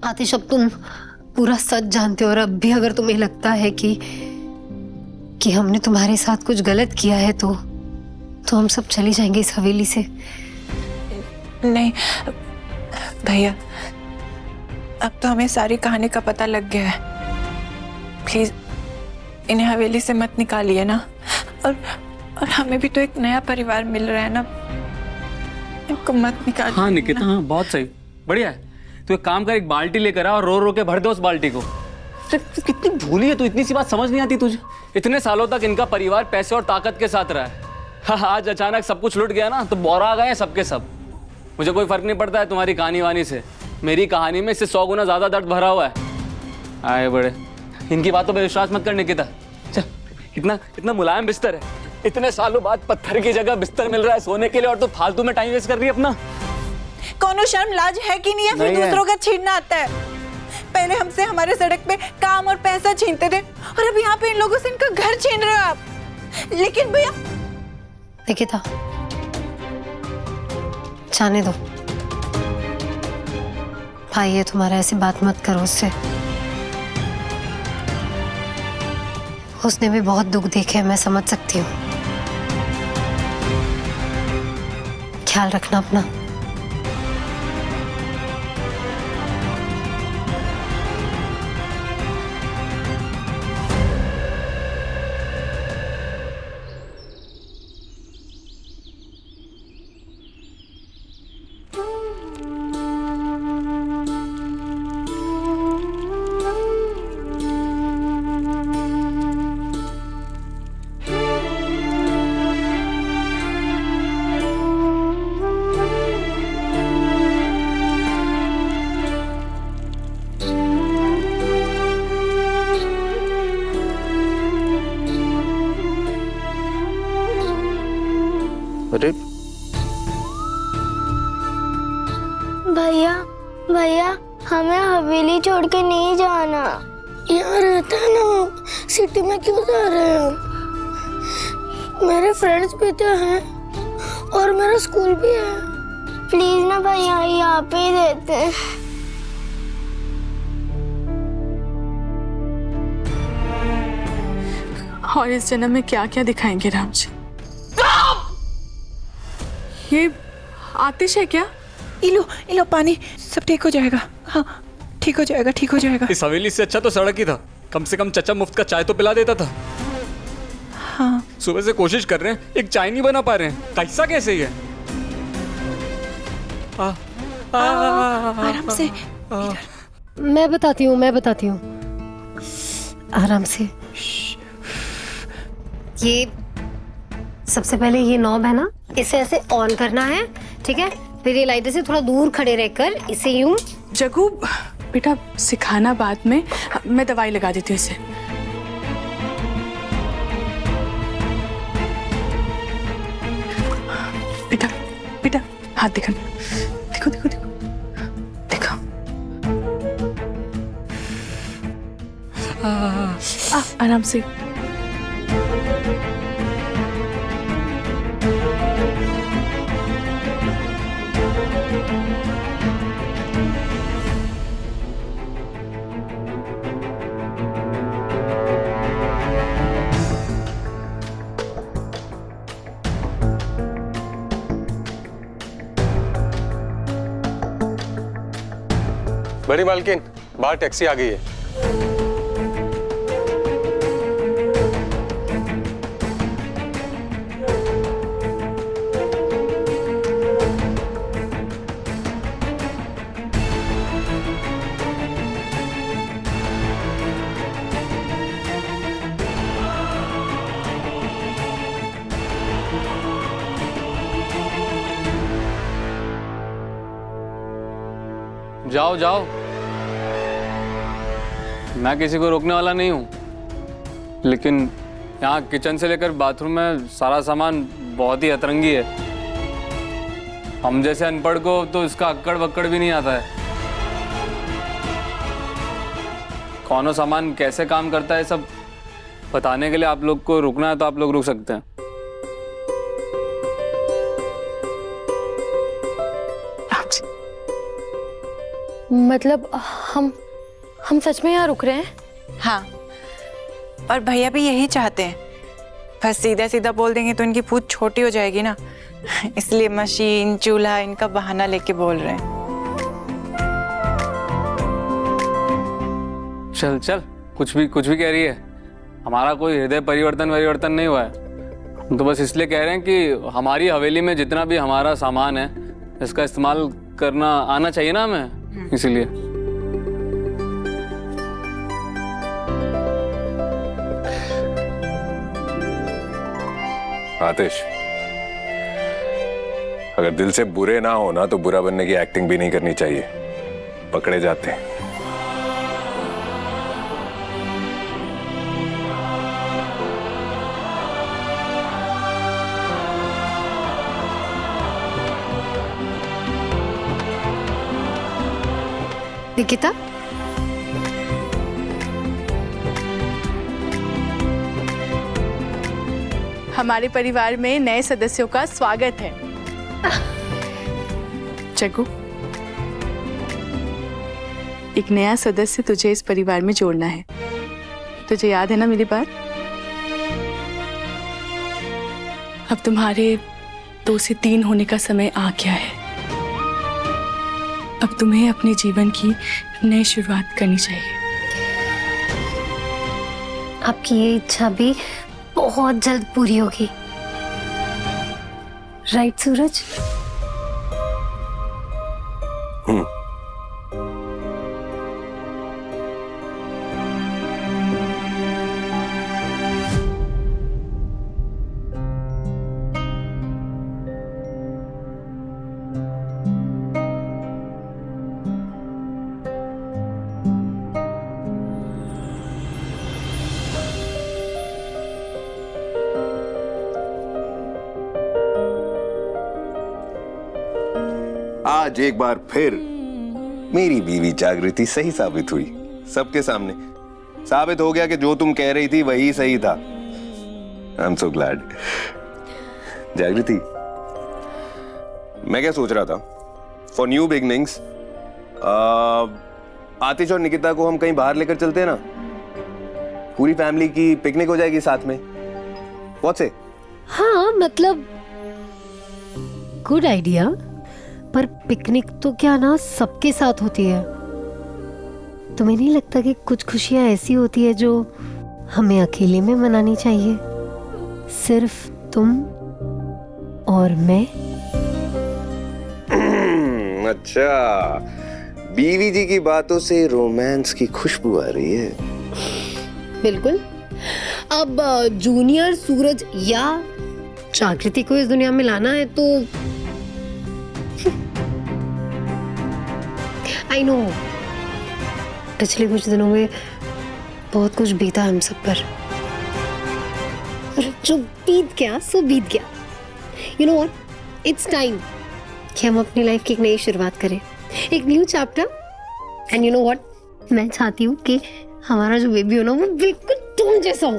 आतिश, अब तुम पूरा सच जानते हो और अब भी अगर तुम्हें लगता है कि हमने तुम्हारे साथ कुछ गलत किया है तो हम सब चली जाएंगे इस हवेली से। नहीं भैया, अब तो हमें सारी कहानी का पता लग गया है। प्लीज इन्हें हवेली से मत निकालिए ना। और हमें भी तो एक नया परिवार मिल रहा है ना, इनको मत निकालिए। हाँ निकिता, हाँ बहुत सही, बढ़िया है। तू एक काम कर, एक बाल्टी लेकर आ और रो रो के भर दे उस बाल्टी को। कितनी भूली है तू, इतनी सी बात समझ नहीं आती तुझे? इतने सालों तक इनका परिवार पैसे और ताकत के साथ रहा है। हाँ, आज अचानक सब कुछ लुट गया ना तो बौरा गए सबके सब। मुझे कोई फर्क नहीं पड़ता है तुम्हारी कहानी वानी से, मेरी कहानी में इससे 100 गुना ज्यादा दर्द भरा हुआ है। आए बड़े, इनकी बातों पे विश्वास मत कर निकिता। चल, इतना मुलायम बिस्तर है, इतने सालों बाद पत्थर की जगह बिस्तर मिल रहा है सोने के लिए और तू फालतू में टाइम वेस्ट कर रही है अपना। कौनो शर्म लाज है कि नहीं है? फिर दूसरों का छीनना आता है। पहले हमसे हमारे सड़क पे काम और पैसा छीनते थे और अब यहाँ पे इन लोगों से इनका घर छीन रहे हो आप। लेकिन भैया निकिता, जाने दो। भाई है तुम्हारा, ऐसी बात मत करो उससे। उसने भी बहुत दुख देखे हैं, मैं समझ सकती हूँ। ख्याल रखना अपना। अरे भैया भैया, हमें हवेली छोड़ के नहीं जाना। यहाँ रहते हैं ना, सिटी में क्यों जा रहे हैं हम? मेरे फ्रेंड्स भी तो हैं और मेरा स्कूल भी है। प्लीज ना भैया, यहाँ पे ही रहते हैं। और इस जन्म में क्या क्या दिखाएंगे राम जी? ये आतिश है क्या? इलो पानी, सब ठीक हो जाएगा। हाँ ठीक हो जाएगा, ठीक हो जाएगा। इस हवेली से अच्छा तो सड़क ही था, कम से कम चचा मुफ्त का चाय तो पिला देता था। हाँ सुबह से कोशिश कर रहे हैं, एक चाय नहीं बना पा रहे हैं। कैसा कैसे ही है? आराम से। मैं बताती हूँ। आराम से। ये सबसे पहले ये नॉब है ना, इसे ऐसे ऑन करना है, ठीक है? फिर ये लाइट से थोड़ा दूर खड़े रहकर इसे यूं। जग्गू बेटा, सिखाना बाद में, मैं दवाई लगा देती हूँ इसे। बेटा बेटा, हाथ दिखा, देखो देखो देखो देखो। आराम से। बड़ी मालकिन, बाहर टैक्सी आ गई है। जाओ जाओ, मैं किसी को रोकने वाला नहीं हूँ, लेकिन यहाँ किचन से लेकर बाथरूम में सारा सामान बहुत ही अतरंगी है। हम जैसे अनपढ़ को तो इसका अक्कड़ बक्कड़ भी नहीं आता है। कौन सामान कैसे काम करता है सब बताने के लिए आप लोग को रुकना है तो आप लोग रुक सकते हैं। मतलब हम सच में यहाँ रुक रहे हैं? हाँ, और भैया भी यही चाहते हैं। बस सीधा सीधा बोल देंगे तो इनकी पूछ छोटी हो जाएगी ना, इसलिए मशीन चूल्हा इनका बहाना लेके बोल रहे हैं। चल चल, कुछ भी कह रही है। हमारा कोई हृदय परिवर्तन नहीं हुआ है। हम तो बस इसलिए कह रहे हैं कि हमारी हवेली में जितना भी हमारा सामान है इसका इस्तेमाल करना आना चाहिए ना हमें, इसीलिए। आतिश, अगर दिल से बुरे ना हो ना तो बुरा बनने की एक्टिंग भी नहीं करनी चाहिए, पकड़े जाते हैं। निकिता, हमारे परिवार में नए सदस्यों का स्वागत है। जग्गू, एक नया सदस्य तुझे इस परिवार में जोड़ना है। तुझे याद है ना मेरी बात? अब तुम्हारे 2 से 3 होने का समय आ गया है। अब तुम्हें अपने जीवन की नई शुरुआत करनी चाहिए। आपकी ये इच्छा भी बहुत जल्द पूरी होगी, राइट सूरज? आज एक बार फिर मेरी बीवी जागृति सही साबित हुई। सबके सामने साबित हो गया कि जो तुम कह रही थी वही सही था। I am so glad. जागृति, मैं क्या सोच रहा था, फॉर न्यू बिगनिंग्स आतिश और निकिता को हम कहीं बाहर लेकर चलते हैं ना, पूरी फैमिली की पिकनिक हो जाएगी साथ में। व्हाट से? हाँ, मतलब गुड आइडिया, पर पिकनिक तो क्या ना सबके साथ होती है। तुम्हें नहीं लगता कि कुछ खुशियां ऐसी होती है जो हमें अकेले में मनानी चाहिए, सिर्फ तुम और मैं? अच्छा, बीवी जी की बातों से रोमांस की खुशबू आ रही है। बिल्कुल। अब जूनियर सूरज या जागृति को इस दुनिया में लाना है तो आई नो पिछले कुछ दिनों में बहुत कुछ बीता हम सब पर, और जो बीत गया सो बीत गया। You know what, it's time कि हम अपनी लाइफ की एक नई शुरुआत करें, एक new chapter. And you know what, मैं चाहती हूँ कि हमारा जो बेबी हो ना वो बिल्कुल तुम जैसा हो।